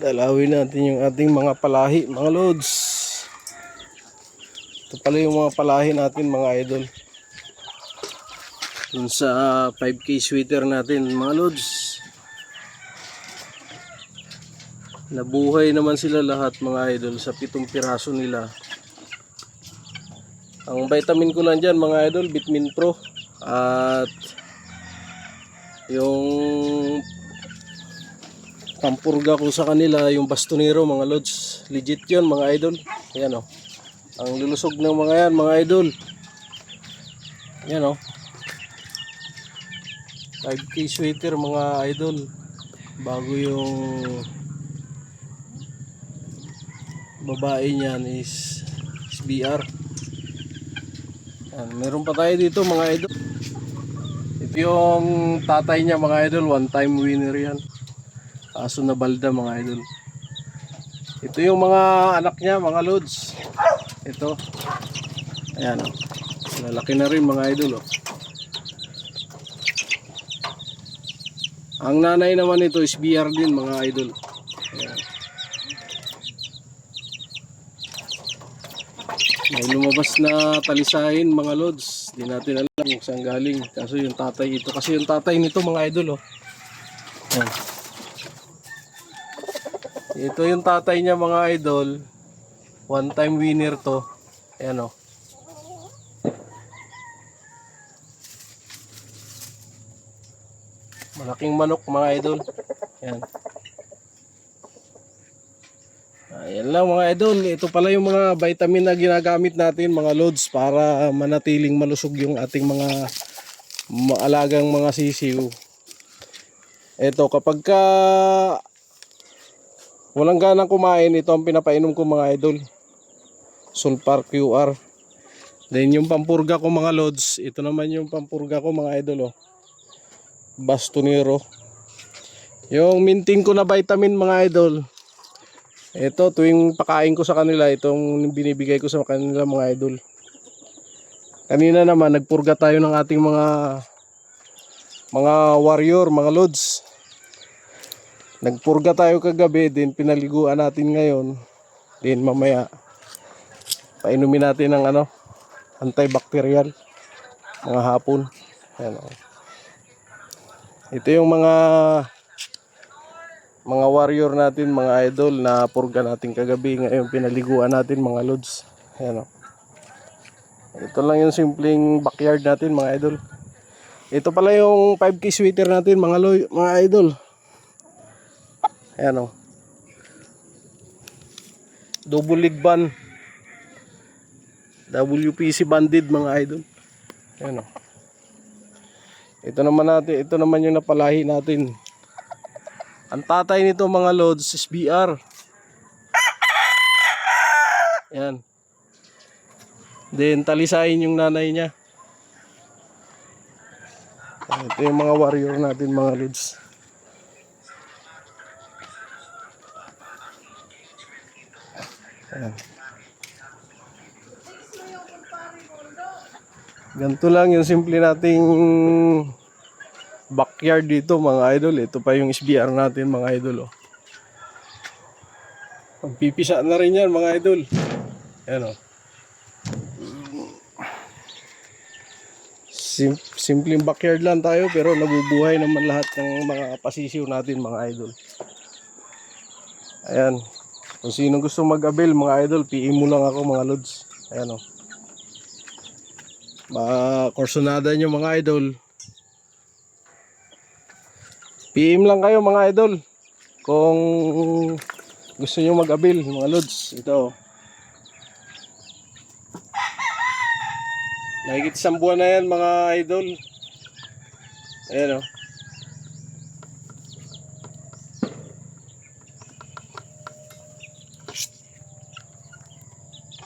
Dalawin natin yung ating mga palahi, mga lods. Ito pala yung mga palahi natin, mga idol. Dun sa 5K sweater natin, mga lods. Nabuhay naman sila lahat, mga idol, sa 7 piraso nila. Ang vitamin ko lang dyan, mga idol, Vitamin Pro. At yung pampurga ko sa kanila, yung bastonero, mga lods. Legit yun, mga idol. Ayan o. Ang lulusog ng mga yan, mga idol. Ayan o. 5K sweater, mga idol. Bago yung babae niyan is BR. Ayan, meron pa tayo dito, mga idol. Ito yung tatay niya, mga idol. One time winner yan. Kaso na balda, mga idol. Ito yung mga anak niya, mga lods. Ito. Ayan o. Lalaki na rin, mga idol o. Ang nanay naman ito is BR din, mga idol. Ayan. May lumabas na talisahin, mga lods. Di natin alam kung saan galing. Kaso yung tatay ito. Kasi yung tatay nito, mga idol o. Ayan. Ito yung tatay niya, mga idol. One time winner to. Ayan o. Malaking manok, mga idol. Ayan. Ayan lang, mga idol. Ito pala yung mga vitamin na ginagamit natin, mga lods, para manatiling malusog yung ating mga maalagang mga sisiw. Ito, kapag ka walang ganang kumain, ito ang pinapainom ko, mga idol. Sulfar QR. Then yung pampurga ko, mga lods, ito naman yung pampurga ko, mga idol oh. Bastonero. Yung minting ko na vitamin, mga idol, ito tuwing pakain ko sa kanila, itong binibigay ko sa kanila, mga idol. Kanina naman nagpurga tayo ng ating mga warrior, mga lods. Nagpurga tayo kagabi, din pinaliguan natin ngayon. Din mamaya painumin natin ng antibacterial mga hapon. Ayan, oh. Ito yung mga warrior natin, mga idol, na purga natin kagabi, ngayon pinaliguan natin, mga lods. Ayan, oh. Ito lang yung simpleng backyard natin, mga idol. Ito pala yung 5K sweater natin, mga idol. Ayan o. Double leg band. WPC banded, mga idol. Ayan o. Ito naman yung napalahi natin. Ang tatay nito, mga lods, is BR. Ayan. Then talisahin yung nanay niya. Ito yung mga warrior natin, mga lods. Ayan. Ganito lang yung simple nating backyard dito, mga idol. Ito pa yung SBR natin, mga idol oh. Magpipisa na rin yan, mga idol. Ayan oh. Simpleng backyard lang tayo, pero nabubuhay naman lahat ng mga pasisiw natin, mga idol. Ayan. Kung sino gusto mag-avail, mga idol, PM mo lang ako, mga lods. Ayan o. Makorsonada nyo, mga idol. PM lang kayo, mga idol. Kung gusto nyo mag-avail, mga lods. Ito. Nahigit 1 buwan na yan, mga idol. Ayan o.